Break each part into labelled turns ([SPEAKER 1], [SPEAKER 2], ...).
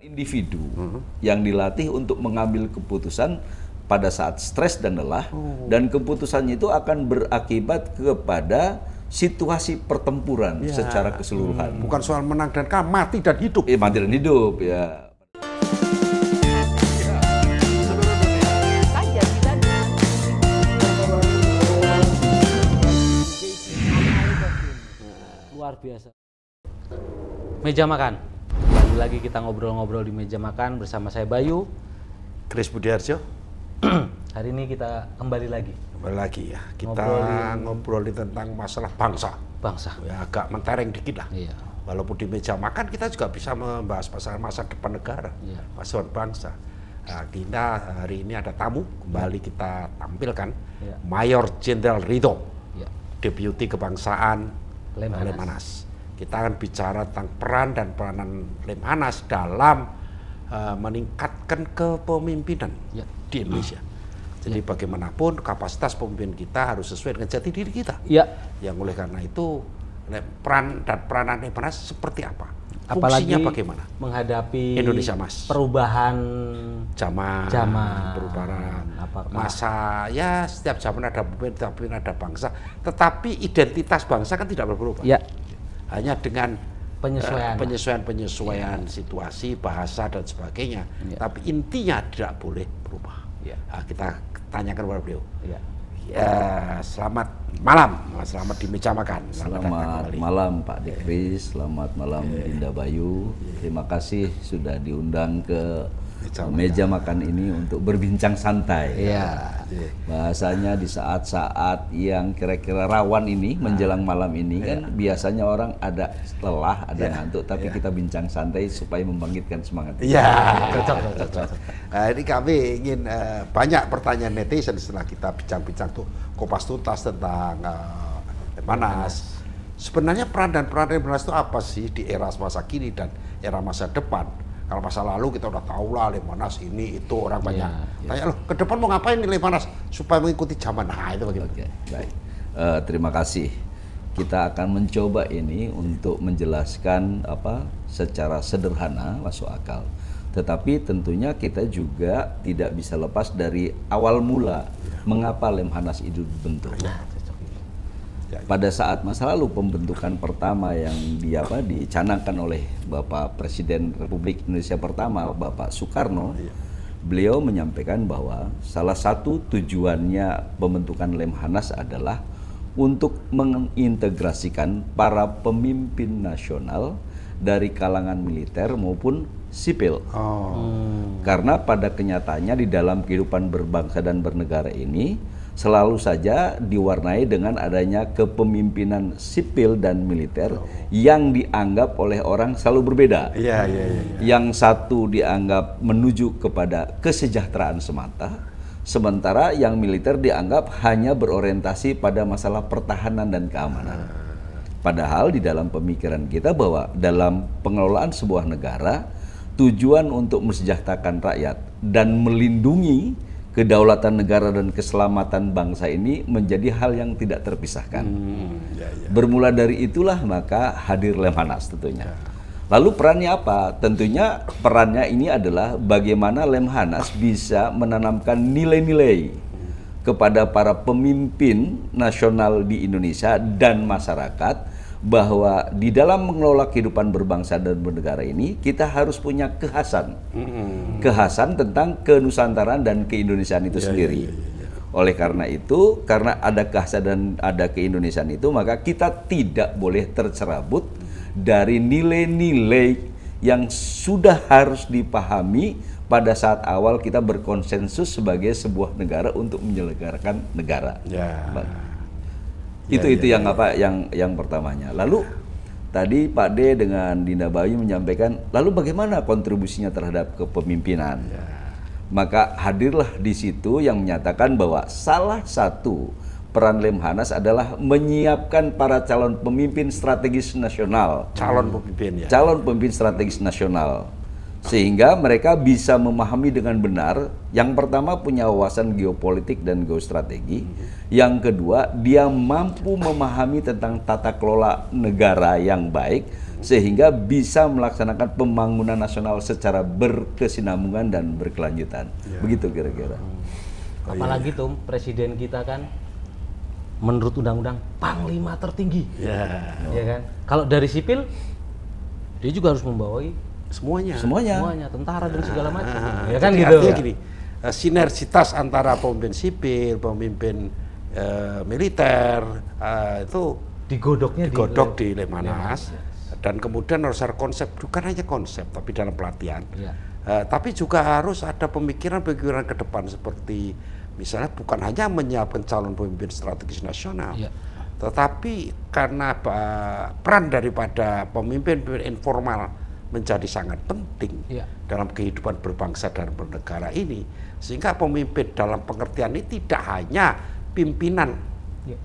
[SPEAKER 1] Individu yang dilatih untuk mengambil keputusan pada saat stres dan lelah, dan keputusannya itu akan berakibat kepada situasi pertempuran secara keseluruhan.
[SPEAKER 2] Bukan soal menang dan kalah, mati dan hidup.
[SPEAKER 1] Mati dan hidup, ya.
[SPEAKER 3] Luar biasa. Meja makan. Kembali lagi kita ngobrol-ngobrol di meja makan bersama saya Bayu,
[SPEAKER 2] Kris Budiarjo.
[SPEAKER 3] Hari ini kita kembali lagi.
[SPEAKER 2] Kembali lagi ya. Kita ngobrolin tentang masalah bangsa.
[SPEAKER 3] Bangsa.
[SPEAKER 2] Ya, agak mentereng dikit lah.
[SPEAKER 3] Iya.
[SPEAKER 2] Walaupun di meja makan kita juga bisa membahas masalah masa depan negara, masalah bangsa. Nah, kita hari ini ada tamu, kembali kita tampilkan Mayor Jenderal Ridho, Deputi Kebangsaan Lemhanas. Kita akan bicara tentang peran dan peranan Lemhanas dalam meningkatkan kepemimpinan di Indonesia. Jadi bagaimanapun kapasitas pemimpin kita harus sesuai dengan jati diri kita. Yang oleh karena itu peran dan peranan Lemhanas seperti apa?
[SPEAKER 3] Apalagi
[SPEAKER 2] fungsinya bagaimana?
[SPEAKER 3] Menghadapi
[SPEAKER 2] Indonesia Mas.
[SPEAKER 3] Perubahan
[SPEAKER 2] zaman, perubahan masa, ya setiap zaman ada pemimpin, ada bangsa, tetapi identitas bangsa kan tidak berubah. Hanya dengan penyesuaian situasi, bahasa dan sebagainya. Tapi intinya tidak boleh berubah. Nah, kita tanyakan kepada beliau. Selamat malam, selamat di meja makan.
[SPEAKER 1] Selamat malam Pak Dekris, selamat malam Dinda Bayu. Terima kasih sudah diundang ke meja makan ini untuk berbincang santai. Bahasanya di saat-saat yang kira-kira rawan ini, menjelang malam ini kan biasanya orang ada lelah, ada ngantuk, tapi kita bincang santai supaya membangkitkan semangat.
[SPEAKER 2] Cocok. Nah, ini kami ingin banyak pertanyaan netizen setelah kita bincang-bincang tuh kupas tuntas tentang Lemhanas. Sebenarnya peran dan peran Lemhanas itu apa sih di era masa kini dan era masa depan? Kalau masa lalu kita udah tahu lah Lemhanas ini itu orang banyak tanya loh ke depan mau ngapain nih Lemhanas supaya mengikuti zaman. Nah itu bagaimana?
[SPEAKER 1] Baik. Terima kasih. Kita akan mencoba ini untuk menjelaskan secara sederhana, masuk akal. Tetapi tentunya kita juga tidak bisa lepas dari awal mula mengapa Lemhanas itu dibentuk. Pada saat masa lalu pembentukan pertama yang dicanangkan oleh Bapak Presiden Republik Indonesia pertama, Bapak Soekarno, beliau menyampaikan bahwa salah satu tujuannya pembentukan Lemhanas adalah untuk mengintegrasikan para pemimpin nasional dari kalangan militer maupun sipil. Karena pada kenyataannya di dalam kehidupan berbangsa dan bernegara ini selalu saja diwarnai dengan adanya kepemimpinan sipil dan militer yang dianggap oleh orang selalu berbeda. Yang satu dianggap menuju kepada kesejahteraan semata, sementara yang militer dianggap hanya berorientasi pada masalah pertahanan dan keamanan. Padahal di dalam pemikiran kita bahwa dalam pengelolaan sebuah negara, tujuan untuk mensejahterakan rakyat dan melindungi kedaulatan negara dan keselamatan bangsa ini menjadi hal yang tidak terpisahkan. Bermula dari itulah maka hadir Lemhanas tentunya. Lalu perannya apa? Tentunya perannya ini adalah bagaimana Lemhanas bisa menanamkan nilai-nilai kepada para pemimpin nasional di Indonesia dan masyarakat, bahwa di dalam mengelola kehidupan berbangsa dan bernegara ini kita harus punya kekhasan. Kekhasan tentang kenusantaraan dan keindonesiaan itu sendiri. Oleh karena itu, karena ada kekhasan dan ada keindonesiaan itu, maka kita tidak boleh tercerabut dari nilai-nilai yang sudah harus dipahami pada saat awal kita berkonsensus sebagai sebuah negara untuk menyelenggarakan negara. Itu yang pertamanya. Lalu tadi Pak D dengan Dinda Bayu menyampaikan, lalu bagaimana kontribusinya terhadap kepemimpinan? Maka hadirlah di situ yang menyatakan bahwa salah satu peran Lemhanas adalah menyiapkan para calon pemimpin strategis nasional. Calon pemimpin strategis nasional. Sehingga mereka bisa memahami dengan benar, yang pertama punya wawasan geopolitik dan geostrategi, yang kedua dia mampu memahami tentang tata kelola negara yang baik, sehingga bisa melaksanakan pembangunan nasional secara berkesinambungan dan berkelanjutan. Begitu kira-kira.
[SPEAKER 3] Apalagi tuh presiden kita kan menurut undang-undang panglima tertinggi. Ya kan? Kalau dari sipil dia juga harus membawahi semuanya, tentara dan segala macam. Ya kan gitu.
[SPEAKER 2] Artinya gini, sinergitas antara pemimpin sipil, pemimpin militer itu digodok di Lemhanas. Dan kemudian harus ada konsep, bukan hanya konsep tapi dalam pelatihan. Tapi juga harus ada pemikiran-pemikiran ke depan seperti misalnya bukan hanya menyiapkan calon pemimpin strategis nasional, tetapi karena peran daripada pemimpin informal menjadi sangat penting dalam kehidupan berbangsa dan bernegara ini, sehingga pemimpin dalam pengertian ini tidak hanya pimpinan,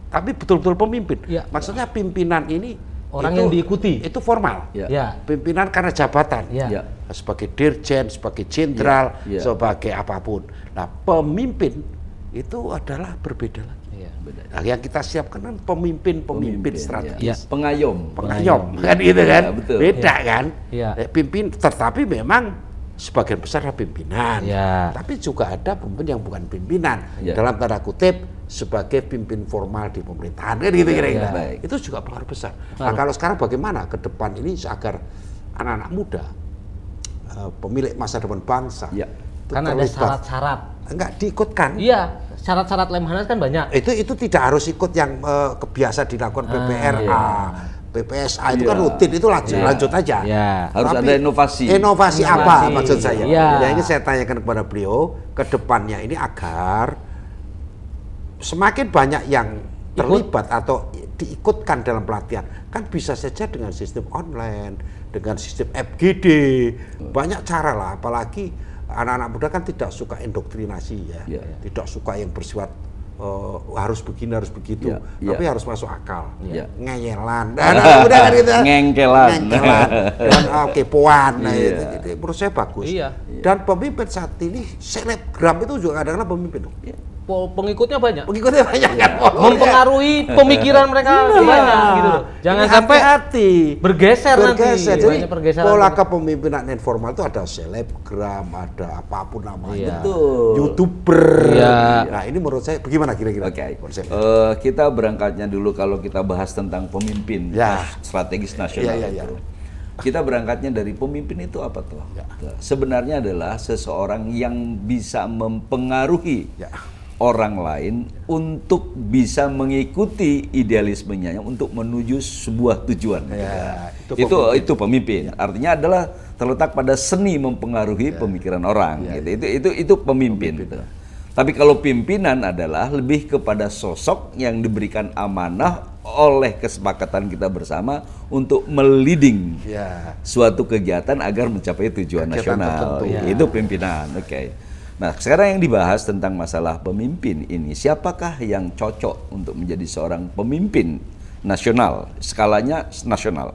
[SPEAKER 2] tapi betul-betul pemimpin. Maksudnya pimpinan ini
[SPEAKER 3] orang yang diikuti
[SPEAKER 2] itu formal, pimpinan karena jabatan, sebagai dirjen, sebagai jenderal, sebagai apapun. Nah, pemimpin itu adalah berbeda lagi. Nah, yang kita siapkan kan pemimpin strategis,
[SPEAKER 1] pengayom
[SPEAKER 2] kan gitu kan, beda kan. Pimpin, tetapi memang sebagian besar adalah pimpinan, tapi juga ada pemimpin yang bukan pimpinan, dalam tanda kutip sebagai pimpin formal di pemerintahan, kan gitu kira-kira. Itu juga pengaruh besar. Nah, kalau sekarang bagaimana ke depan ini agar anak-anak muda, pemilik masa depan bangsa,
[SPEAKER 3] kan ada syarat-syarat,
[SPEAKER 2] enggak diikutkan.
[SPEAKER 3] Syarat-syarat Lemhanas kan banyak.
[SPEAKER 2] Itu tidak harus ikut yang kebiasa dilakukan PPRA, PPSA itu kan rutin, itu lanjut aja.
[SPEAKER 1] Harus ada inovasi.
[SPEAKER 2] Inovasi apa maksud saya? Ya ini saya tanyakan kepada beliau ke depannya ini agar semakin banyak yang terlibat atau diikutkan dalam pelatihan. Kan bisa saja dengan sistem online, dengan sistem FGD, banyak cara lah. Apalagi anak-anak muda kan tidak suka indoktrinasi tidak suka yang bersifat harus begini harus begitu, tapi harus masuk akal, ngeyelan, udah kan gitu,
[SPEAKER 1] ngengkelan,
[SPEAKER 2] dan kepoan, itu menurut saya bagus. Dan pemimpin saat ini selebgram itu juga kadang-kadang pemimpin.
[SPEAKER 3] Pengikutnya banyak.
[SPEAKER 2] Kan?
[SPEAKER 3] Mempengaruhi pemikiran mereka banyak gitu loh. Jangan sampai
[SPEAKER 2] hati
[SPEAKER 3] bergeser nanti.
[SPEAKER 2] Jadi pola kepemimpinan informal itu ada selebgram, ada apapun namanya. YouTuber. Nah, ini menurut saya bagaimana kira-kira?
[SPEAKER 1] Kita berangkatnya dulu kalau kita bahas tentang pemimpin strategis nasional itu. Kita berangkatnya dari pemimpin itu apa tuh? Sebenarnya adalah seseorang yang bisa mempengaruhi orang lain untuk bisa mengikuti idealismenya untuk menuju sebuah tujuan. Itu pemimpin. Artinya adalah terletak pada seni mempengaruhi pemikiran orang. Itu pemimpin. Gitu. Tapi kalau pimpinan adalah lebih kepada sosok yang diberikan amanah oleh kesepakatan kita bersama untuk meliding suatu kegiatan agar mencapai tujuan nasional. Itu pimpinan. Nah, sekarang yang dibahas tentang masalah pemimpin ini, siapakah yang cocok untuk menjadi seorang pemimpin nasional, skalanya nasional?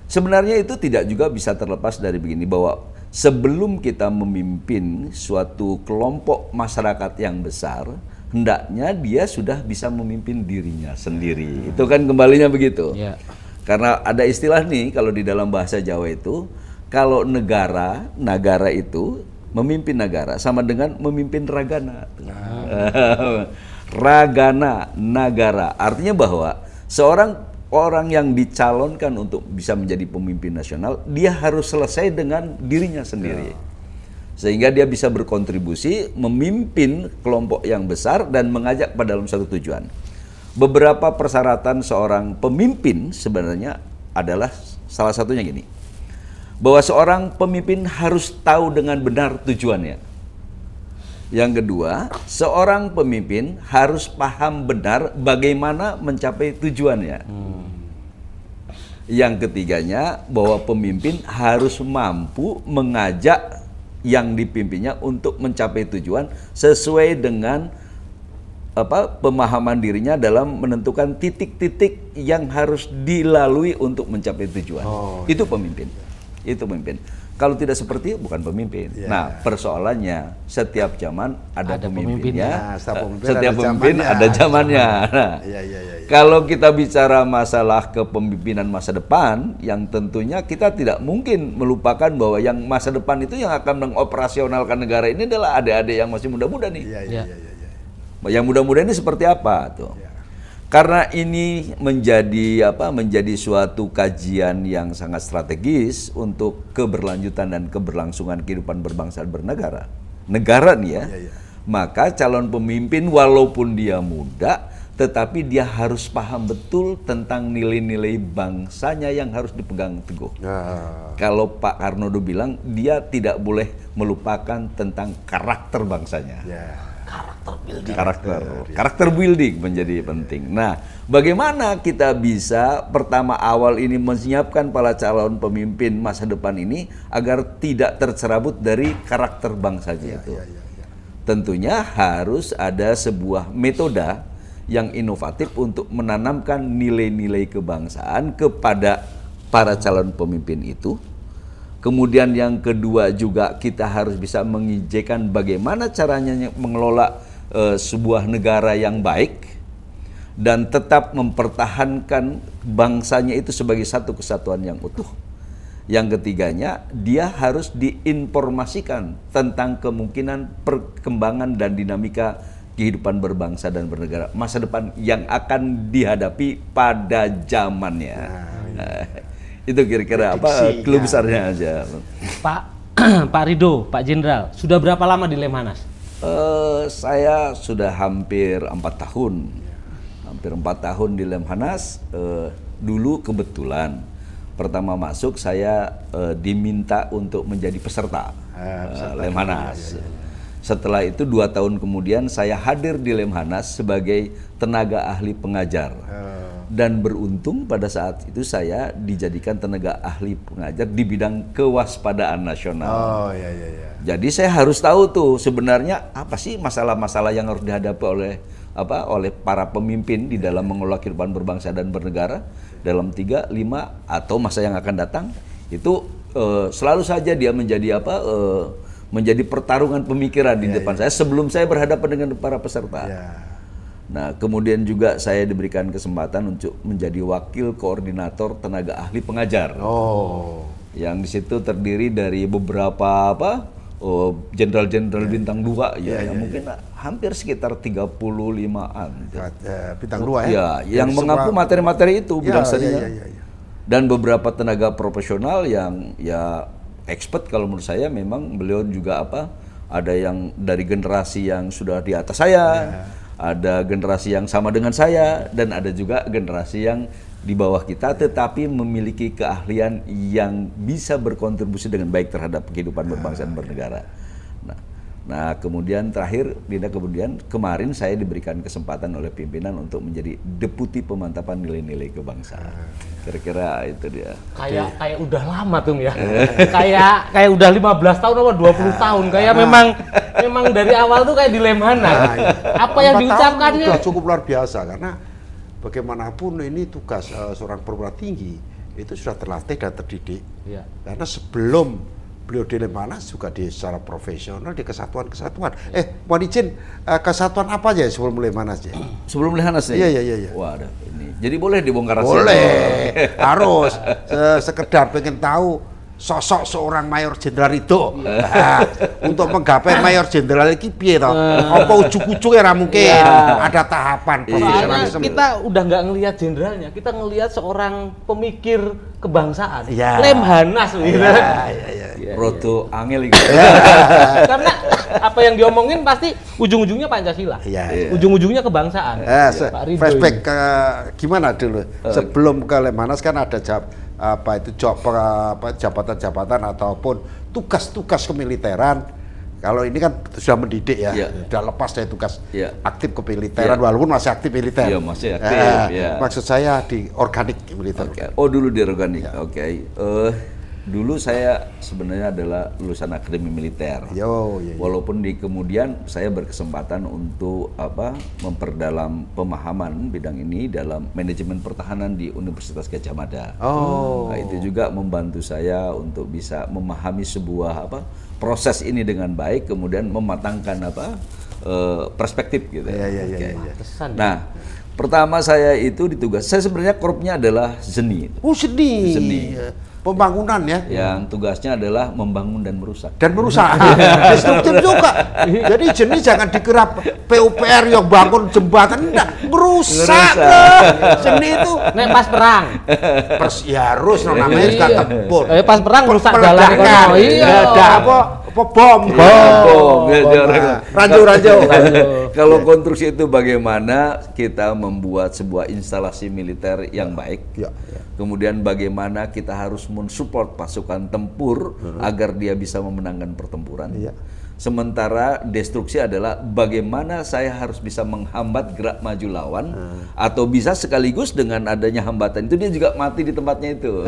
[SPEAKER 1] Sebenarnya itu tidak juga bisa terlepas dari begini, bahwa sebelum kita memimpin suatu kelompok masyarakat yang besar, hendaknya dia sudah bisa memimpin dirinya sendiri. Itu kan kembalinya begitu. Karena ada istilah nih, kalau di dalam bahasa Jawa itu, kalau nagara itu memimpin negara sama dengan memimpin ragana. Ragana, nagara. Artinya bahwa seorang orang yang dicalonkan untuk bisa menjadi pemimpin nasional, dia harus selesai dengan dirinya sendiri. Sehingga dia bisa berkontribusi, memimpin kelompok yang besar dan mengajak pada dalam satu tujuan. Beberapa persyaratan seorang pemimpin sebenarnya adalah salah satunya gini, bahwa seorang pemimpin harus tahu dengan benar tujuannya. Yang kedua, seorang pemimpin harus paham benar bagaimana mencapai tujuannya. Yang ketiganya, bahwa pemimpin harus mampu mengajak yang dipimpinnya untuk mencapai tujuan sesuai dengan pemahaman dirinya dalam menentukan titik-titik yang harus dilalui untuk mencapai tujuan. Itu pemimpin. Itu pemimpin. Kalau tidak seperti itu bukan pemimpin. Nah, persoalannya setiap zaman ada pemimpinnya. Setiap pemimpin ada zamannya. Nah, kalau kita bicara masalah kepemimpinan masa depan, yang tentunya kita tidak mungkin melupakan bahwa yang masa depan itu yang akan mengoperasionalkan negara ini adalah adik-adik yang masih muda-muda nih. Yang muda-muda ini seperti apa tuh? Karena ini menjadi suatu kajian yang sangat strategis untuk keberlanjutan dan keberlangsungan kehidupan berbangsa dan bernegara. Negara nih ya. Maka calon pemimpin walaupun dia muda, tetapi dia harus paham betul tentang nilai-nilai bangsanya yang harus dipegang teguh. Kalau Pak Karnodo bilang, dia tidak boleh melupakan tentang karakter bangsanya. Karakter building menjadi penting. Nah, bagaimana kita bisa pertama awal ini menyiapkan para calon pemimpin masa depan ini agar tidak tercerabut dari karakter bangsanya itu? Tentunya harus ada sebuah metode yang inovatif untuk menanamkan nilai-nilai kebangsaan kepada para calon pemimpin itu. Kemudian yang kedua juga kita harus bisa mengizinkan bagaimana caranya mengelola sebuah negara yang baik dan tetap mempertahankan bangsanya itu sebagai satu kesatuan yang utuh. Yang ketiganya, dia harus diinformasikan tentang kemungkinan perkembangan dan dinamika kehidupan berbangsa dan bernegara masa depan yang akan dihadapi pada zamannya. Itu kira-kira clue besarnya aja.
[SPEAKER 3] Pak Ridho, Pak Jenderal, sudah berapa lama di Lemhanas?
[SPEAKER 1] Saya sudah hampir 4 tahun. Hampir 4 tahun di Lemhanas. Dulu kebetulan pertama masuk saya diminta untuk menjadi peserta Lemhanas. Setelah itu 2 tahun kemudian saya hadir di Lemhanas sebagai tenaga ahli pengajar. Dan beruntung pada saat itu saya dijadikan tenaga ahli pengajar di bidang kewaspadaan nasional. Jadi saya harus tahu tuh sebenarnya apa sih masalah-masalah yang harus dihadapi oleh para pemimpin di dalam mengelola kehidupan berbangsa dan bernegara dalam 3, 5 atau masa yang akan datang. Itu selalu saja dia menjadi menjadi pertarungan pemikiran di depan saya sebelum saya berhadapan dengan para peserta. Nah, kemudian juga saya diberikan kesempatan untuk menjadi wakil koordinator tenaga ahli pengajar. Yang di situ terdiri dari beberapa jenderal-jenderal bintang 2 yang mungkin hampir sekitar 35-an.
[SPEAKER 2] Bintang 2 ya.
[SPEAKER 1] Yang mengampu materi-materi itu bidang studinya. Dan beberapa tenaga profesional yang expert kalau menurut saya, memang beliau juga ada yang dari generasi yang sudah di atas saya. Ada generasi yang sama dengan saya dan ada juga generasi yang di bawah kita tetapi memiliki keahlian yang bisa berkontribusi dengan baik terhadap kehidupan berbangsa dan bernegara. Nah, kemudian kemarin saya diberikan kesempatan oleh pimpinan untuk menjadi deputi pemantapan nilai-nilai kebangsaan. Kira-kira itu dia.
[SPEAKER 3] Kayak udah lama tuh ya. kayak udah 15 tahun atau 20 tahun. Kayak memang dari awal tuh kayak di Lemhanas. Apa yang diucapkannya
[SPEAKER 2] sudah cukup luar biasa karena bagaimanapun ini tugas seorang perwira tinggi itu sudah terlatih dan terdidik. Karena sebelum beliau di Lemhanas juga secara profesional di kesatuan-kesatuan. Mohon izin, kesatuan apa aja sebelum Lemhanas ya?
[SPEAKER 1] Sebelum Lemhanas ya?
[SPEAKER 2] Iya.
[SPEAKER 1] Wah, ini. Jadi boleh dibongkar rahasia?
[SPEAKER 2] Boleh, harus. Sekedar pengen tahu sosok seorang Mayor Jenderal Ridho. Untuk menggapai Mayor Jenderal ini piye toh? Apa ujug-ujugnya mungkin ada tahapan profesionalisme.
[SPEAKER 3] Kita udah nggak ngelihat jenderalnya, kita ngelihat seorang pemikir kebangsaan. Lemhanas gitu.
[SPEAKER 1] Roto angel gitu.
[SPEAKER 2] Karena
[SPEAKER 3] apa yang diomongin pasti ujung-ujungnya Pancasila. Ujung-ujungnya kebangsaan.
[SPEAKER 2] Flashback ke gimana dulu? Sebelum ke Lemhanas kan ada jabatan-jabatan ataupun tugas-tugas kemiliteran. Kalau ini kan sudah mendidik sudah lepas dari tugas aktif kemiliteran walaupun masih aktif militer.
[SPEAKER 1] Masih aktif.
[SPEAKER 2] Maksud saya di organik militer.
[SPEAKER 1] Oh, dulu di organik. Dulu saya sebenarnya adalah lulusan akademi militer. Walaupun di kemudian saya berkesempatan untuk memperdalam pemahaman bidang ini dalam manajemen pertahanan di Universitas Gadjah Mada. Nah, itu juga membantu saya untuk bisa memahami sebuah proses ini dengan baik, kemudian mematangkan perspektif gitu. Nah, pertama saya itu ditugas. Saya sebenarnya korupnya adalah seni.
[SPEAKER 2] Seni. Pembangunan ya.
[SPEAKER 1] Yang tugasnya adalah membangun dan merusak.
[SPEAKER 2] Destruktif juga. Jadi jenis jangan dikira PUPR yang bangun jembatan, enggak, merusak. Seni itu
[SPEAKER 3] nek pas perang.
[SPEAKER 2] Ya harus namanya juga tempur.
[SPEAKER 3] Pas perang merusak jalan.
[SPEAKER 2] Ada bom. Ranjau.
[SPEAKER 1] Kalau konstruksi itu bagaimana kita membuat sebuah instalasi militer yang baik. Kemudian bagaimana kita harus mensupport pasukan tempur agar dia bisa memenangkan pertempuran. Sementara destruksi adalah bagaimana saya harus bisa menghambat gerak maju lawan, atau bisa sekaligus dengan adanya hambatan itu dia juga mati di tempatnya itu.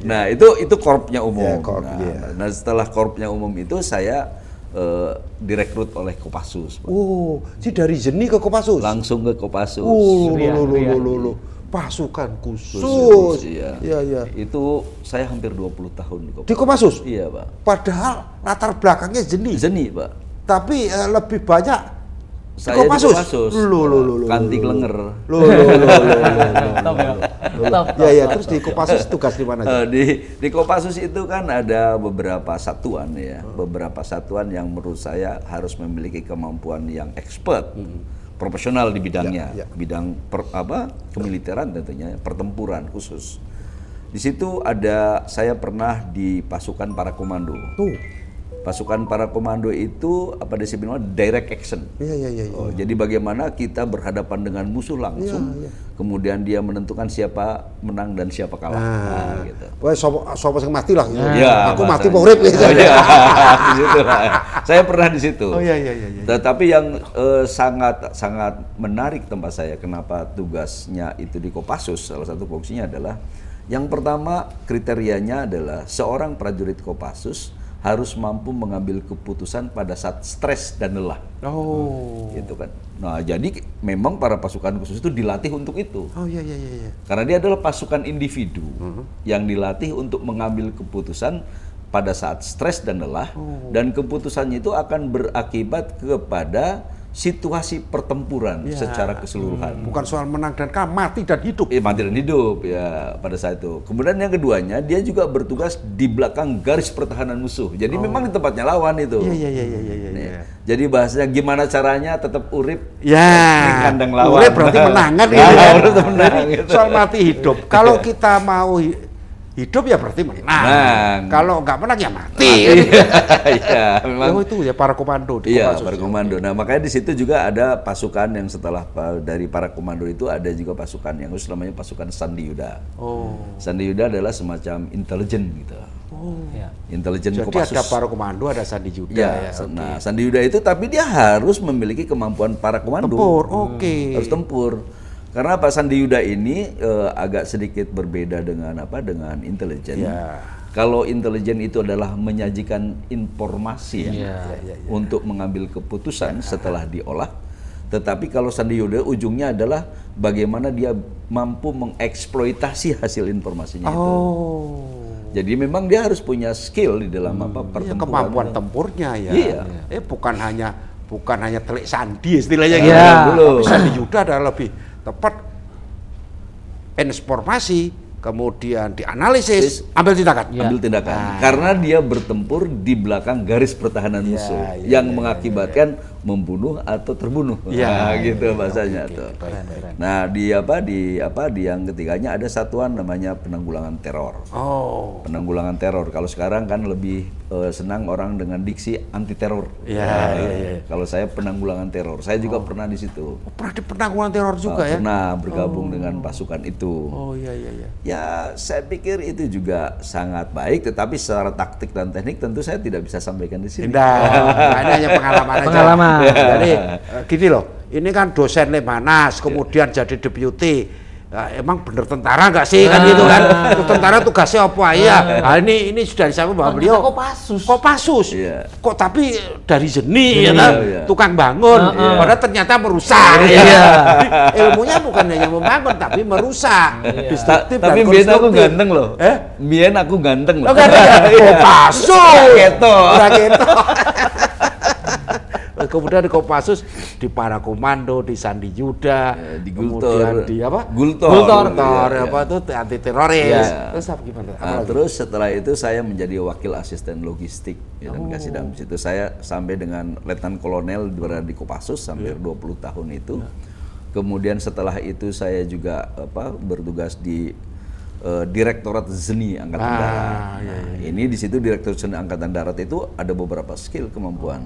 [SPEAKER 1] Nah, itu korupnya umum. Nah, setelah korupnya umum itu saya direkrut oleh Kopassus.
[SPEAKER 2] Jadi dari Zeni ke Kopassus?
[SPEAKER 1] Langsung ke Kopassus.
[SPEAKER 2] Pasukan khusus.
[SPEAKER 1] Iya. Itu saya hampir 20 tahun
[SPEAKER 2] di Kopassus.
[SPEAKER 1] Iya, Pak.
[SPEAKER 2] Padahal latar belakangnya
[SPEAKER 1] Zeni, Pak. Tapi
[SPEAKER 2] lebih banyak
[SPEAKER 1] saya di Kopassus. Kanti Klenger.
[SPEAKER 2] Terus di Kopassus tugas di mana?
[SPEAKER 1] Di Kopassus itu kan ada beberapa satuan ya, beberapa satuan yang menurut saya harus memiliki kemampuan yang expert. Profesional di bidangnya, bidang kemiliteran tentunya, pertempuran khusus. Di situ saya pernah di pasukan para komando. Pasukan para komando itu disebutnya direct action. Jadi bagaimana kita berhadapan dengan musuh langsung, kemudian dia menentukan siapa menang dan siapa kalah. Gitu.
[SPEAKER 2] Wah, sopo sing mati lah.
[SPEAKER 1] Aku
[SPEAKER 2] mati apa urip gitu.
[SPEAKER 1] Saya pernah di situ.
[SPEAKER 2] Iya.
[SPEAKER 1] Tetapi yang sangat menarik tempat saya, kenapa tugasnya itu di Kopassus, salah satu fungsinya adalah yang pertama kriterianya adalah seorang prajurit Kopassus harus mampu mengambil keputusan pada saat stres dan lelah. Gitu kan. Nah, jadi memang para pasukan khusus itu dilatih untuk itu. Karena dia adalah pasukan individu yang dilatih untuk mengambil keputusan pada saat stres dan lelah, dan keputusannya itu akan berakibat kepada situasi pertempuran secara keseluruhan.
[SPEAKER 2] Bukan soal menang dan kalah, mati dan hidup.
[SPEAKER 1] Mati dan hidup ya pada saat itu. Kemudian yang keduanya, dia juga bertugas di belakang garis pertahanan musuh. Jadi memang di tempatnya lawan itu. Jadi bahasanya gimana caranya tetap urip di kandang lawan.
[SPEAKER 2] Urip berarti menangan gitu. Soal mati hidup. Kalau kita mau hidup ya berarti menang. Kalau nggak menang ya mati.
[SPEAKER 1] Iya, memang.
[SPEAKER 2] Itu ya para komando.
[SPEAKER 1] Para komando. Nah, makanya di situ juga ada pasukan yang setelah dari para komando itu ada juga pasukan yang khusus namanya pasukan Sandi Yuda. Sandi Yuda adalah semacam intelijen gitu. Intelijen Kopassus.
[SPEAKER 2] Jadi ada para komando, ada Sandi Yuda.
[SPEAKER 1] Nah, Sandi Yuda itu tapi dia harus memiliki kemampuan para komando.
[SPEAKER 2] Tempur,
[SPEAKER 1] harus tempur. Karena Pak Sandi Yuda ini agak sedikit berbeda dengan intelijen. Kalau intelijen itu adalah menyajikan informasi untuk mengambil keputusan setelah diolah. Tetapi kalau Sandi Yuda ujungnya adalah bagaimana dia mampu mengeksploitasi hasil informasinya itu. Jadi memang dia harus punya skill di dalam pertempuran.
[SPEAKER 2] Kemampuan tempurnya bukan hanya telik sandi istilahnya
[SPEAKER 1] belum.
[SPEAKER 2] Sandi Yuda adalah lebih tepat informasi, kemudian dianalisis, ambil tindakan.
[SPEAKER 1] Karena dia bertempur di belakang garis pertahanan musuh yang mengakibatkan membunuh atau terbunuh. Gitu bahasanya tuh. Nah, di yang ketiganya ada satuan namanya penanggulangan teror. Penanggulangan teror. Kalau sekarang kan lebih senang orang dengan diksi anti teror. Kalau saya penanggulangan teror. Saya juga pernah di situ.
[SPEAKER 2] Pernah di penanggulangan teror juga ya?
[SPEAKER 1] Pernah bergabung dengan pasukan itu. Ya, saya pikir itu juga sangat baik, tetapi secara taktik dan teknik tentu saya tidak bisa sampaikan di sini.
[SPEAKER 2] Ini hanya pengalaman aja. Jadi gini loh, ini kan dosen Lemhanas, kemudian jadi deputi, emang bener tentara nggak sih kan gitu kan? Tentara tugasnya apa ya? Ini sudah disampaikan bahwa beliau Kopassus.
[SPEAKER 1] Iya.
[SPEAKER 2] Kok tapi dari seni ya kan? Tukang bangun, padahal ternyata merusak. Ilmunya bukan hanya membangun tapi merusak. Destruktif dan
[SPEAKER 1] Tapi Mbien aku ganteng loh. Mbien aku ganteng loh.
[SPEAKER 2] Kopassus.
[SPEAKER 1] Raketo.
[SPEAKER 2] Kemudian di Kopassus, di Para Komando, di Sandi Yuda,
[SPEAKER 1] di
[SPEAKER 2] kemudian di apa?
[SPEAKER 1] Gultor,
[SPEAKER 2] apa itu anti teroris. Terus apa gimana?
[SPEAKER 1] Terus setelah itu saya menjadi wakil asisten logistik dan kasih dalam situ saya sampai dengan letnan kolonel berada di Kopassus hampir 20 tahun itu. Kemudian setelah itu saya juga bertugas di Direktorat Seni Angkatan Darat. Ini di situ Direktorat Seni Angkatan Darat itu ada beberapa skill kemampuan.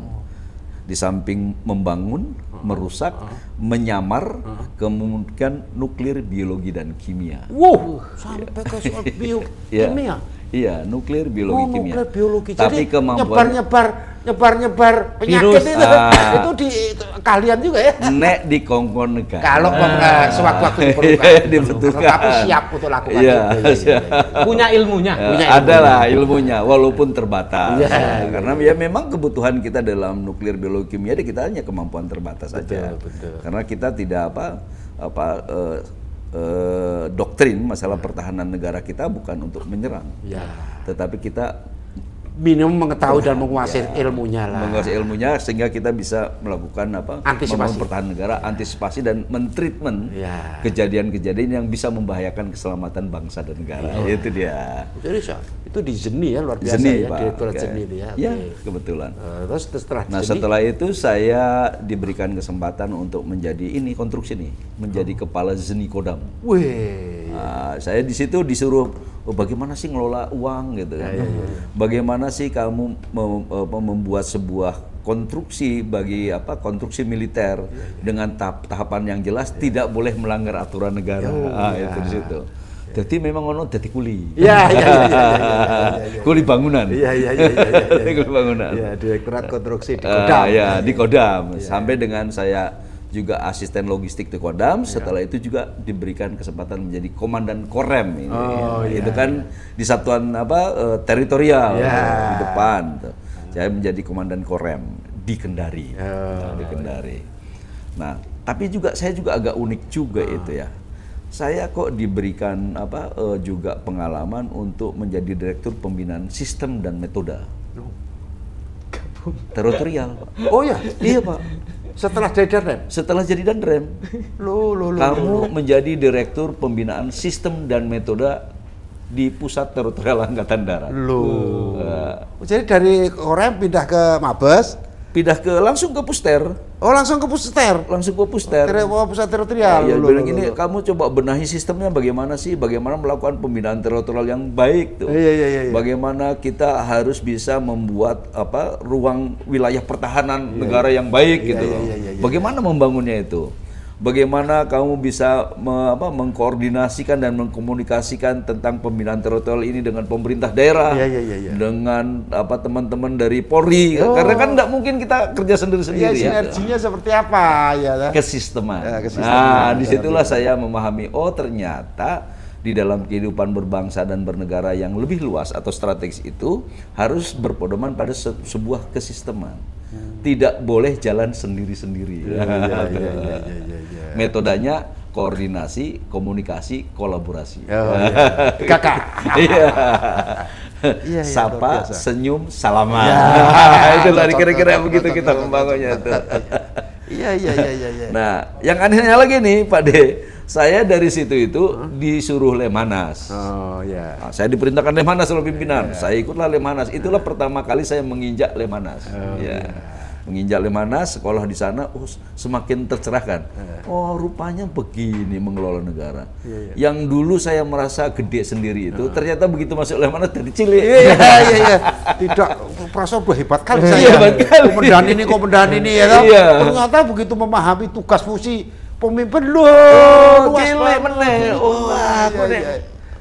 [SPEAKER 1] Di samping membangun, merusak, menyamar, kemudian nuklir, biologi dan kimia.
[SPEAKER 2] Wow, sampai ke soal biokimia.
[SPEAKER 1] Iya, nuklir, biologi, kimia.
[SPEAKER 2] Nuklir, biologi.
[SPEAKER 1] Tapi
[SPEAKER 2] jadi
[SPEAKER 1] kemampuan
[SPEAKER 2] nyebar penyakit itu di kalian juga ya?
[SPEAKER 1] Nek di kongkon negara.
[SPEAKER 2] Kalau sewaktu-waktu diperlukan.
[SPEAKER 1] Dibutuhkan.
[SPEAKER 2] Tapi siap untuk lakukan.
[SPEAKER 1] Iya.
[SPEAKER 3] Punya ilmunya.
[SPEAKER 1] Adalah ilmunya, walaupun terbatas. Karena ya memang kebutuhan kita dalam nuklir, biologi, kimia kita hanya kemampuan terbatas saja. Karena kita tidak doktrin masalah pertahanan negara kita bukan untuk menyerang, tetapi kita
[SPEAKER 2] minimum mengetahui dan menguasai ilmunya lah.
[SPEAKER 1] Menguasai ilmunya sehingga kita bisa melakukan
[SPEAKER 2] antisipasi
[SPEAKER 1] pertahanan negara, antisipasi dan mentreatment kejadian-kejadian yang bisa membahayakan keselamatan bangsa dan negara. Itu dia.
[SPEAKER 2] Jadi itu di Seni ya, luar biasa
[SPEAKER 1] Seni,
[SPEAKER 2] ya, Direktorat Seni itu ya.
[SPEAKER 1] Ya, kebetulan.
[SPEAKER 2] Terus
[SPEAKER 1] setelah itu saya diberikan kesempatan untuk menjadi konstruksi nih, menjadi kepala Seni Kodam. Saya di situ disuruh bagaimana sih ngelola uang gitu kan. Bagaimana sih kamu membuat sebuah konstruksi bagi konstruksi militer dengan tahapan yang jelas, tidak boleh melanggar aturan negara. Itu di situ. Jadi memang ono dadi kuli. Kuli bangunan. Kuli bangunan.
[SPEAKER 2] Direktorat konstruksi di Kodam.
[SPEAKER 1] Di Kodam. Sampai dengan saya juga asisten logistik di Kodam. Setelah itu juga diberikan kesempatan menjadi komandan Korem ini. Itu kan di satuan teritorial di depan. Saya menjadi komandan Korem di Kendari. Di Kendari. Nah, tapi saya juga agak unik juga itu ya. Saya kok diberikan juga pengalaman untuk menjadi direktur pembinaan sistem dan metode teritorial, Pak.
[SPEAKER 2] Oh ya,
[SPEAKER 1] iya Pak.
[SPEAKER 2] Setelah jadi Danrem?
[SPEAKER 1] Setelah jadi Danrem. Kamu menjadi direktur pembinaan sistem dan metode di Pusat Teritorial Angkatan Darat.
[SPEAKER 2] Jadi dari Korem pindah ke Mabes?
[SPEAKER 1] Langsung ke Puster.
[SPEAKER 2] Oh, langsung ke Puster. Pusat teritorial.
[SPEAKER 1] Iya, bilang ini kamu coba benahi sistemnya bagaimana sih? Bagaimana melakukan pembinaan teritorial yang baik tuh.
[SPEAKER 2] Iya.
[SPEAKER 1] Bagaimana kita harus bisa membuat ruang wilayah pertahanan negara yang baik gitu loh. Bagaimana membangunnya itu? Bagaimana kamu bisa mengkoordinasikan dan mengkomunikasikan tentang pembinaan teritorial ini dengan pemerintah daerah, dengan teman-teman dari Polri, karena kan nggak mungkin kita kerja sendiri-sendiri.
[SPEAKER 2] Sinerginya seperti apa ya?
[SPEAKER 1] Kesisteman. Nah, disitulah saya memahami, ternyata di dalam kehidupan berbangsa dan bernegara yang lebih luas atau strategis itu harus berpedoman pada sebuah kesisteman. Tidak boleh jalan sendiri-sendiri. Metodenya koordinasi, komunikasi, kolaborasi.
[SPEAKER 2] Kakak.
[SPEAKER 1] Sapa, senyum, salaman. Itu tadi kira-kira begitu kita membangunnya itu.
[SPEAKER 2] Iya.
[SPEAKER 1] Nah, yang anehnya lagi nih, Pak De, saya dari situ itu disuruh Lemhanas. Nah, saya diperintahkan Lemhanas oleh pimpinan. Saya ikutlah Lemhanas. Itulah pertama kali saya menginjak Lemhanas. Menginjak Lemhanas, sekolah di sana, semakin tercerahkan. Rupanya begini mengelola negara. Yang dulu saya merasa gede sendiri itu, ternyata begitu masuk Lemhanas jadi cilik.
[SPEAKER 2] Iya. Tidak, perasaan udah hebat kali saya. Komandan ini ya. Ternyata begitu memahami tugas fungsi pemimpin
[SPEAKER 1] cilik meneh.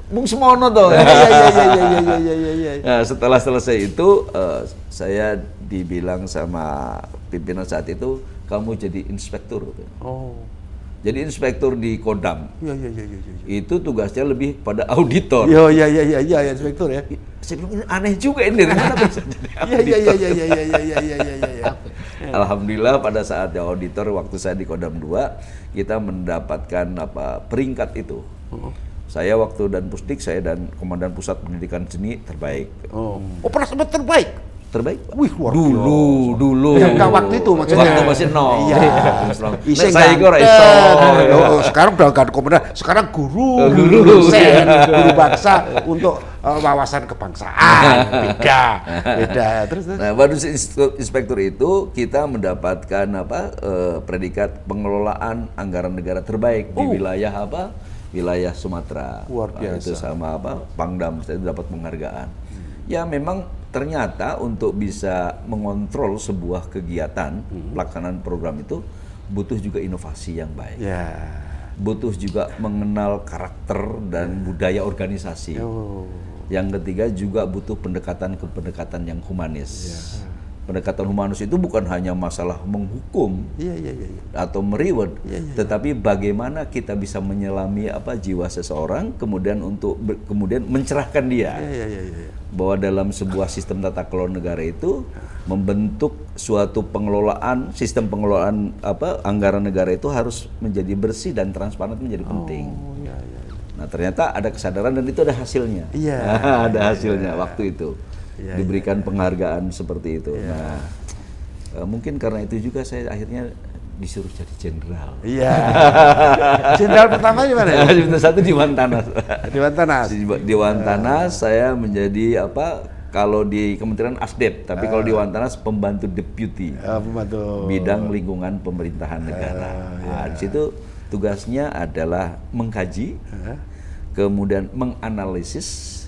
[SPEAKER 1] Bung semono toh. Nah, setelah selesai itu saya dibilang sama pimpinan saat itu, kamu jadi inspektur. Jadi inspektur di Kodam
[SPEAKER 2] Iya.
[SPEAKER 1] itu tugasnya lebih pada auditor.
[SPEAKER 2] Iya, inspektur ya.
[SPEAKER 1] Saya bilang ini aneh juga ini, dari mana bisa jadi auditor?
[SPEAKER 2] Iya.
[SPEAKER 1] Alhamdulillah pada saatnya auditor waktu saya di Kodam 2 kita mendapatkan peringkat itu. Saya waktu dan Pusdik, saya dan Komandan Pusat Pendidikan Seni terbaik.
[SPEAKER 2] Oh, pernah sempat terbaik?
[SPEAKER 1] Terbaik, Pak.
[SPEAKER 2] Wih, luar
[SPEAKER 1] Dulu.
[SPEAKER 2] Ya, enggak waktu itu maksudnya.
[SPEAKER 1] Waktu masih nol.
[SPEAKER 2] Iya.
[SPEAKER 1] Nah, saya kira iso.
[SPEAKER 2] Sekarang udah enggak komandan, sekarang guru dosen, guru bangsa untuk wawasan kebangsaan. Beda. Terus.
[SPEAKER 1] Nah, baru inspektur itu kita mendapatkan predikat pengelolaan anggaran negara terbaik di wilayah wilayah Sumatera.
[SPEAKER 2] Luar biasa.
[SPEAKER 1] Itu sama Pangdam, saya dapat penghargaan. Ya memang ternyata untuk bisa mengontrol sebuah kegiatan pelaksanaan program itu butuh juga inovasi yang baik.
[SPEAKER 2] Ya.
[SPEAKER 1] Butuh juga mengenal karakter dan budaya organisasi. Yang ketiga juga butuh pendekatan yang humanis. Pendekatan humanis itu bukan hanya masalah menghukum atau meriwet, tetapi bagaimana kita bisa menyelami jiwa seseorang, kemudian kemudian mencerahkan dia. Bahwa dalam sebuah sistem tata kelola negara itu membentuk suatu sistem pengelolaan anggaran negara itu harus menjadi bersih dan transparan, menjadi penting. Nah ternyata ada kesadaran dan itu ada hasilnya. Ada hasilnya waktu itu. Diberikan penghargaan seperti itu. Nah, mungkin karena itu juga saya akhirnya disuruh jadi jenderal.
[SPEAKER 2] Jenderal pertama di mana?
[SPEAKER 1] Satu di Wantanas.
[SPEAKER 2] Di
[SPEAKER 1] Wantanas saya menjadi kalau di Kementerian Asdep, tapi kalau di Wantanas pembantu deputi. Bidang lingkungan pemerintahan negara. Di situ tugasnya adalah mengkaji, kemudian menganalisis,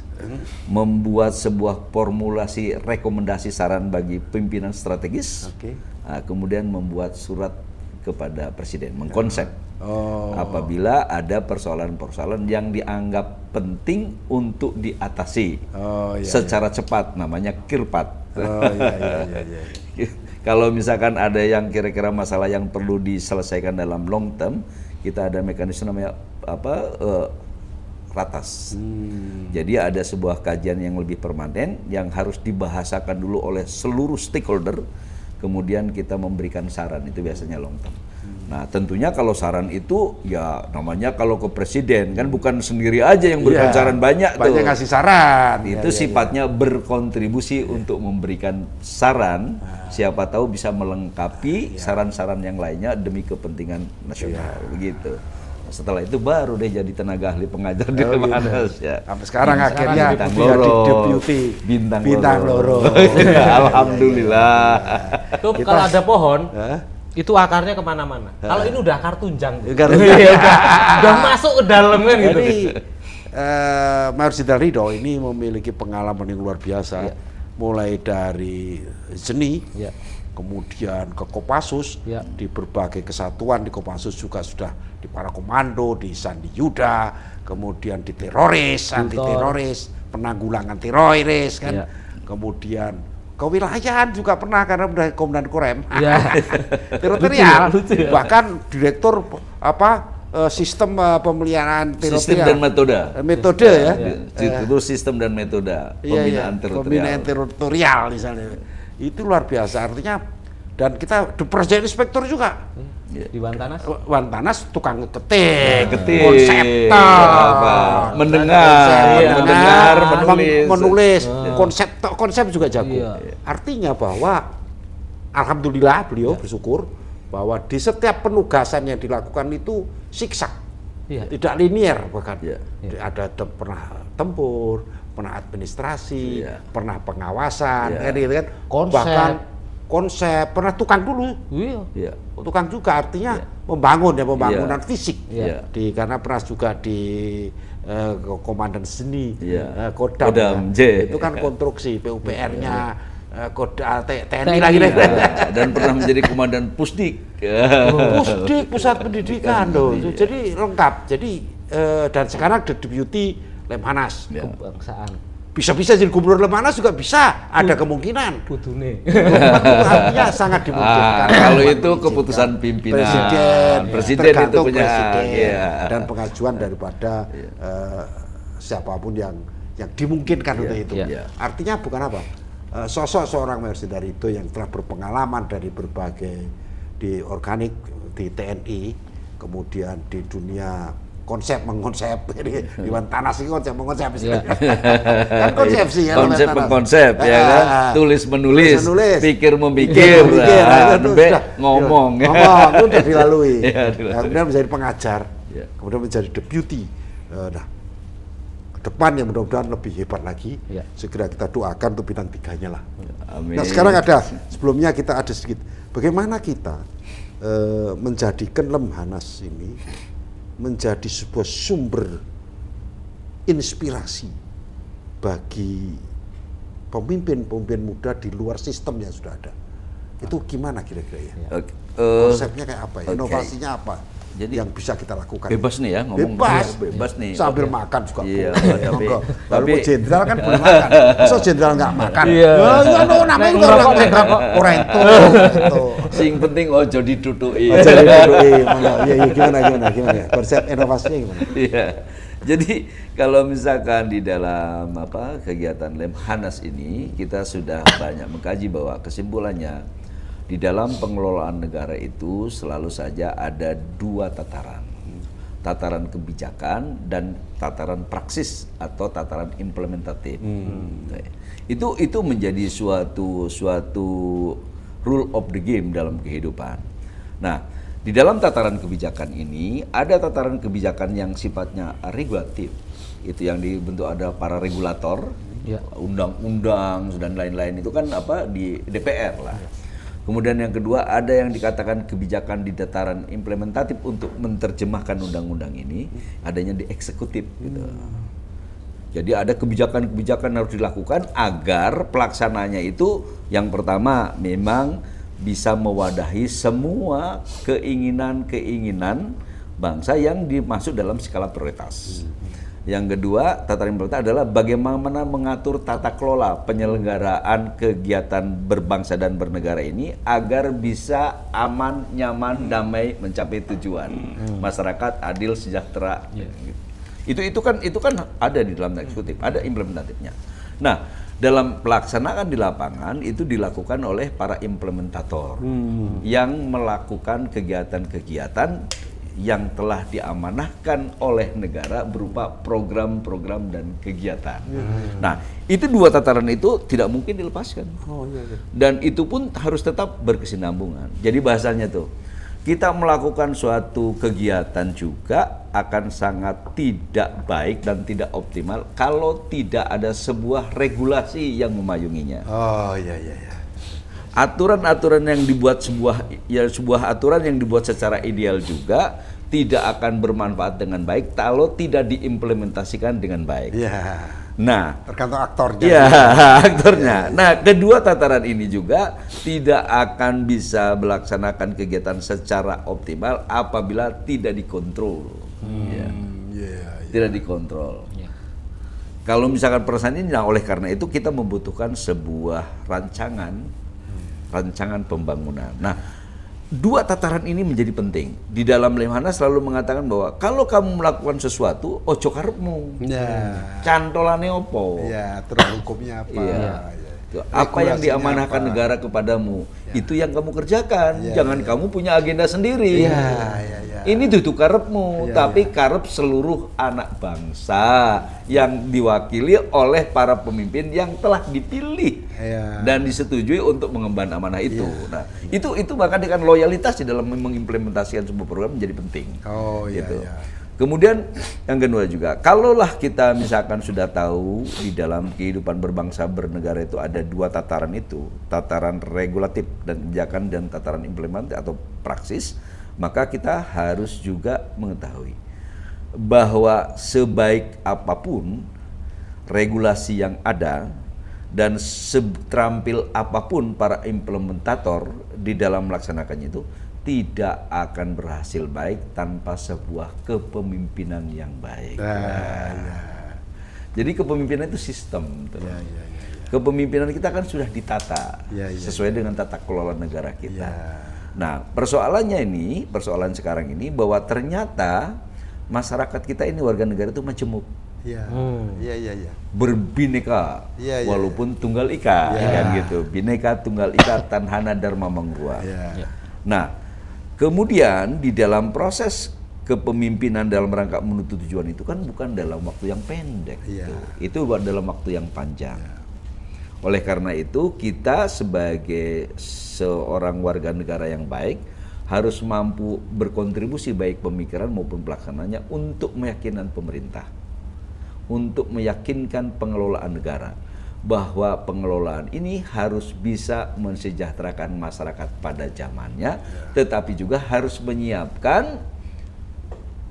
[SPEAKER 1] membuat sebuah formulasi rekomendasi saran bagi pimpinan strategis, kemudian membuat surat kepada Presiden, mengkonsep apabila ada persoalan-persoalan yang dianggap penting untuk diatasi secara cepat, namanya kirpat. Kalau misalkan ada yang kira-kira masalah yang perlu diselesaikan dalam long term, kita ada mekanisme namanya ratas. Jadi ada sebuah kajian yang lebih permanen yang harus dibahasakan dulu oleh seluruh stakeholder, kemudian kita memberikan saran, itu biasanya long term. Nah tentunya kalau saran itu ya namanya kalau ke Presiden kan bukan sendiri aja yang berikan saran, banyak
[SPEAKER 2] ngasih saran.
[SPEAKER 1] Itu sifatnya berkontribusi untuk memberikan saran, siapa tahu bisa melengkapi saran-saran yang lainnya demi kepentingan nasional, begitu. Setelah itu baru deh jadi tenaga ahli pengajar di Wantanas ya.
[SPEAKER 2] Sampai sekarang akhirnya
[SPEAKER 1] jadi deputi bintang loro. Alhamdulillah.
[SPEAKER 3] Itu kalau ada pohon, itu akarnya kemana-mana. Kalau ini udah akar tunjang. Udah masuk ke dalam kan gitu.
[SPEAKER 2] Jadi Mayor Jenderal Ridho ini memiliki pengalaman yang luar biasa, mulai dari seni, kemudian ke Kopassus, di berbagai kesatuan di Kopassus juga sudah di para komando, di Sandi Yuda, kemudian di teroris, anti teroris, penanggulangan teroris kan, kemudian kewilayahan juga pernah karena udah Komandan Korem, teritorial, bahkan direktur sistem pemeliharaan teritorial,
[SPEAKER 1] sistem dan
[SPEAKER 2] metode ya,
[SPEAKER 1] itu sistem dan metode
[SPEAKER 2] pembinaan teritorial misalnya, itu luar biasa artinya. Dan kita di Presiden Inspektur juga
[SPEAKER 3] di
[SPEAKER 2] Wantanas tukang ketik,
[SPEAKER 1] konseptor, mendengar,
[SPEAKER 2] menulis, konsep juga jago. Artinya bahwa alhamdulillah beliau bersyukur bahwa di setiap penugasan yang dilakukan itu siksa, tidak linier bahkan. Ada pernah tempur, pernah administrasi, pernah pengawasan, kan? Bahkan konsep, pernah tukang dulu, tukang juga artinya membangun pembangunan fisik, karena pernah juga di Komandan Seni, Kodam
[SPEAKER 1] J,
[SPEAKER 2] itu kan konstruksi PUPR-nya, TNI lagi deh,
[SPEAKER 1] dan pernah menjadi Komandan Pusdik,
[SPEAKER 2] Pusat Pendidikan loh, jadi lengkap, jadi dan sekarang Deputi Lemhanas,
[SPEAKER 3] kebangsaan.
[SPEAKER 2] Bisa-bisa jadi gubernur Lemhanas juga bisa, ada kemungkinan.
[SPEAKER 3] Kudune.
[SPEAKER 2] Artinya sangat dimungkinkan.
[SPEAKER 1] Kalau itu keputusan pimpinan. Presiden itu punya.
[SPEAKER 2] Dan pengajuan daripada siapapun yang dimungkinkan untuk itu. Artinya bukan apa? Sosok seorang Mayor Sindarito yang telah berpengalaman dari berbagai di organik, di TNI, kemudian di dunia konsep Iwan Tanas ini konsep mengkonsep kan konsepsi ya,
[SPEAKER 1] konsep ya kan, tulis menulis, pikir memikir, ngomong
[SPEAKER 2] itu sudah dilalui. Kemudian menjadi pengajar, kemudian menjadi deputy. Nah, ke depan yang mudah-mudahan lebih hebat lagi. Segera kita doakan untuk bintang 3-nya lah.
[SPEAKER 1] Amin.
[SPEAKER 2] Nah, sekarang sebelumnya kita ada sedikit bagaimana kita menjadikan Lemhanas ini menjadi sebuah sumber inspirasi bagi pemimpin-pemimpin muda di luar sistem yang sudah ada. Itu gimana kira-kira ya? Konsepnya kayak apa ya? Inovasinya apa? Jadi yang bisa kita lakukan.
[SPEAKER 1] Bebas nih ya ngomong. Bebas nih.
[SPEAKER 2] Sambil makan juga.
[SPEAKER 1] Iya,
[SPEAKER 2] tapi jenderal kan boleh makan. Masa jenderal nggak makan?
[SPEAKER 1] Iya.
[SPEAKER 2] Namanya orang itu.
[SPEAKER 1] Sing penting ojo ditutuki.
[SPEAKER 2] Gimana? Konsep inovasinya gimana?
[SPEAKER 1] Iya. Jadi kalau misalkan di dalam kegiatan Lemhanas ini kita sudah banyak mengkaji bahwa kesimpulannya di dalam pengelolaan negara itu selalu saja ada 2 tataran. Tataran kebijakan dan tataran praksis atau tataran implementatif. Itu menjadi suatu rule of the game dalam kehidupan. Nah, di dalam tataran kebijakan ini ada tataran kebijakan yang sifatnya regulatif. Itu yang dibentuk ada para regulator, undang-undang dan lain-lain itu kan di DPR lah. Kemudian yang kedua ada yang dikatakan kebijakan di tataran implementatif untuk menerjemahkan undang-undang ini adanya di eksekutif gitu. Jadi ada kebijakan-kebijakan harus dilakukan agar pelaksananya itu yang pertama memang bisa mewadahi semua keinginan-keinginan bangsa yang dimasuk dalam skala prioritas. Yang kedua, tataran implementasi adalah bagaimana mengatur tata kelola penyelenggaraan kegiatan berbangsa dan bernegara ini agar bisa aman, nyaman, damai mencapai tujuan. Masyarakat adil, sejahtera. Itu kan ada di dalam eksekutif, ada implementatifnya. Nah, dalam pelaksanaan di lapangan itu dilakukan oleh para implementator yang melakukan kegiatan-kegiatan yang telah diamanahkan oleh negara berupa program-program dan kegiatan. Nah, itu 2 tataran itu tidak mungkin dilepaskan. Dan itu pun harus tetap berkesinambungan. Jadi bahasanya tuh, kita melakukan suatu kegiatan juga akan sangat tidak baik dan tidak optimal kalau tidak ada sebuah regulasi yang memayunginya. Aturan-aturan yang dibuat sebuah aturan yang dibuat secara ideal juga tidak akan bermanfaat dengan baik kalau tidak diimplementasikan dengan baik. Nah,
[SPEAKER 2] tergantung aktornya.
[SPEAKER 1] Ya, aktornya. Nah, kedua tataran ini juga tidak akan bisa melaksanakan kegiatan secara optimal apabila tidak dikontrol. Tidak dikontrol. Kalau misalkan perasaan ini, nah oleh karena itu kita membutuhkan sebuah rancangan pembangunan. Nah, 2 tataran ini menjadi penting. Di dalam Lemhanas selalu mengatakan bahwa kalau kamu melakukan sesuatu, ojo karepmu. Cantolane opo?
[SPEAKER 2] Aturan hukumnya apa?
[SPEAKER 1] Apa yang diamanahkan negara kepadamu, itu yang kamu kerjakan. Jangan kamu punya agenda sendiri. Ini duduk karepmu, tapi karep seluruh anak bangsa yang diwakili oleh para pemimpin yang telah dipilih dan disetujui untuk mengemban amanah itu. Nah, itu bahkan dengan loyalitas di dalam mengimplementasikan sebuah program menjadi penting. Kemudian yang kedua juga, kalaulah kita misalkan sudah tahu di dalam kehidupan berbangsa bernegara itu ada 2 tataran itu, tataran regulatif dan kebijakan dan tataran implementasi atau praksis, maka kita harus juga mengetahui bahwa sebaik apapun regulasi yang ada dan seterampil apapun para implementator di dalam melaksanakannya itu tidak akan berhasil baik tanpa sebuah kepemimpinan yang baik. Jadi kepemimpinan itu sistem. Kepemimpinan kita kan sudah ditata sesuai dengan tata kelola negara kita. Nah, persoalan sekarang ini bahwa ternyata masyarakat kita ini warga negara itu majemuk. Berbineka, walaupun tunggal ika, kan gitu. Bineka tunggal ika tanhana dharma mangrua. Nah, kemudian di dalam proses kepemimpinan dalam rangka menuju tujuan itu kan bukan dalam waktu yang pendek, itu dalam waktu yang panjang. Oleh karena itu kita sebagai seorang warga negara yang baik harus mampu berkontribusi baik pemikiran maupun pelaksananya untuk meyakinkan pemerintah, untuk meyakinkan pengelolaan negara bahwa pengelolaan ini harus bisa mensejahterakan masyarakat pada zamannya, tetapi juga harus menyiapkan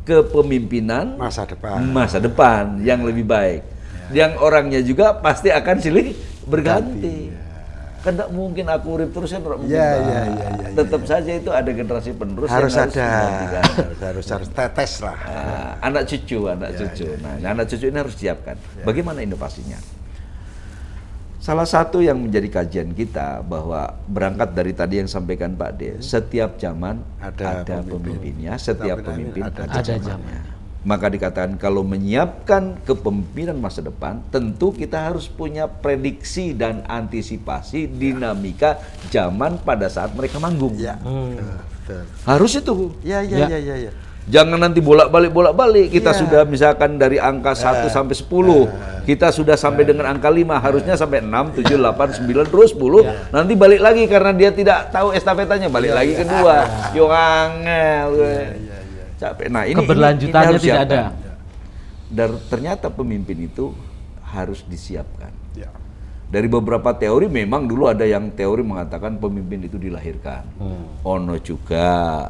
[SPEAKER 1] kepemimpinan masa depan yang lebih baik, yang orangnya juga pasti akan silih berganti. Kan tidak mungkin aku urip terus kan, tetap saja itu ada generasi penerus
[SPEAKER 2] harus
[SPEAKER 1] yang
[SPEAKER 2] harus tetes lah.
[SPEAKER 1] Anak cucu. Nah, anak cucu ini harus disiapkan. Bagaimana inovasinya? Salah satu yang menjadi kajian kita bahwa berangkat dari tadi yang sampaikan Pak De, setiap zaman ada pemimpinnya, setiap pemimpin ada zamannya. Maka dikatakan kalau menyiapkan kepemimpinan masa depan, tentu kita harus punya prediksi dan antisipasi dinamika zaman pada saat mereka manggung. Harus itu. Jangan nanti bolak-balik. Kita sudah misalkan dari angka 1 sampai 10. Kita sudah sampai dengan angka 5. Harusnya sampai 6, 7, 8, 9, terus 10. Nanti balik lagi karena dia tidak tahu estafetanya. Balik lagi kedua. Yo angel. Capek. Nah, ini
[SPEAKER 3] keberlanjutannya tidak ada.
[SPEAKER 1] Dan ternyata pemimpin itu harus disiapkan. Dari beberapa teori memang dulu ada yang teori mengatakan pemimpin itu dilahirkan. Ono juga.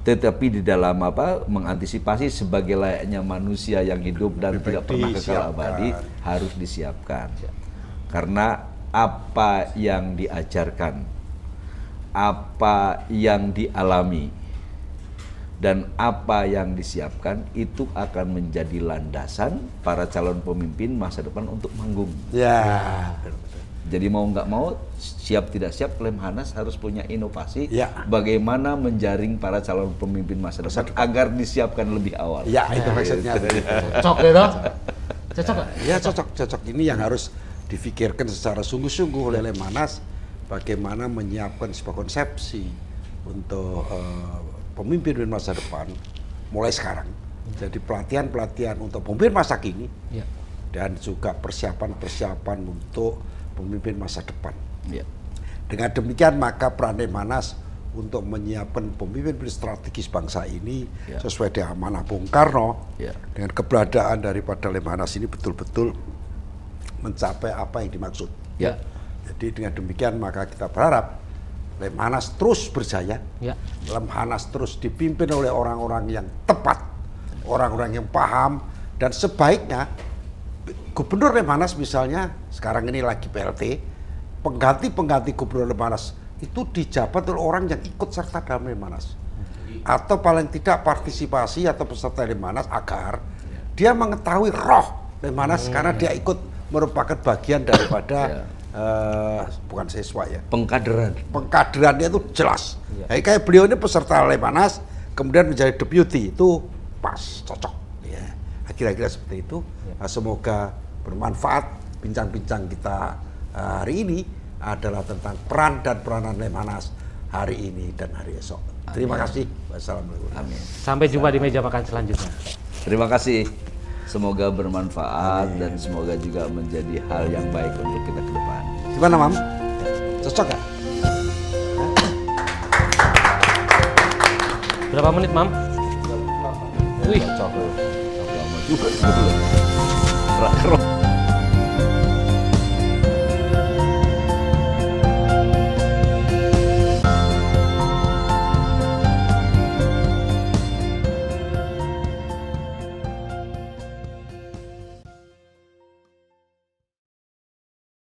[SPEAKER 1] Tetapi di dalam mengantisipasi sebagai layaknya manusia yang hidup dan tidak pernah kekal abadi harus disiapkan. Karena apa yang diajarkan, apa yang dialami, dan apa yang disiapkan itu akan menjadi landasan para calon pemimpin masa depan untuk manggung. Jadi mau nggak mau, siap tidak siap, Lemhanas harus punya inovasi bagaimana menjaring para calon pemimpin masa depan agar disiapkan lebih awal.
[SPEAKER 2] Itu maksudnya.
[SPEAKER 3] Cocok ya, cocok.
[SPEAKER 2] Ya cocok. Ini yang harus difikirkan secara sungguh-sungguh oleh Lemhanas, bagaimana menyiapkan sebuah konsepsi untuk pemimpin masa depan mulai sekarang. Jadi pelatihan untuk pemimpin masa kini dan juga persiapan untuk pemimpin masa depan. Dengan demikian maka peran Lemhanas untuk menyiapkan pemimpin strategis bangsa ini sesuai dengan amanah Bung Karno, dengan keberadaan daripada Lemhanas ini betul-betul mencapai apa yang dimaksud. Jadi dengan demikian maka kita berharap Lemhanas terus berjaya, Lemhanas terus dipimpin oleh orang-orang yang tepat, orang-orang yang paham, dan sebaiknya Gubernur Lemhanas misalnya sekarang ini lagi PLT, pengganti gubernur Lemhanas itu dijabat oleh orang yang ikut serta dalam Lemhanas, atau paling tidak partisipasi atau peserta Lemhanas agar dia mengetahui roh Lemhanas karena dia ikut merupakan bagian daripada bukan siswa pengkaderannya itu jelas. Kayak beliau ini peserta Lemhanas kemudian menjadi deputi itu pas cocok. Kira-kira seperti itu. Semoga bermanfaat bincang-bincang kita hari ini adalah tentang peran dan peranan Lemhanas hari ini dan hari esok. Terima kasih. Wassalamualaikum.
[SPEAKER 1] Amin.
[SPEAKER 3] Sampai jumpa di meja makan selanjutnya.
[SPEAKER 1] Terima kasih. Semoga bermanfaat dan semoga juga menjadi hal yang baik untuk kita ke depan.
[SPEAKER 2] Gimana, Mam? Cocok nggak?
[SPEAKER 3] Berapa menit, Mam? Wih,
[SPEAKER 1] Cocok. Lama juga sebetulnya.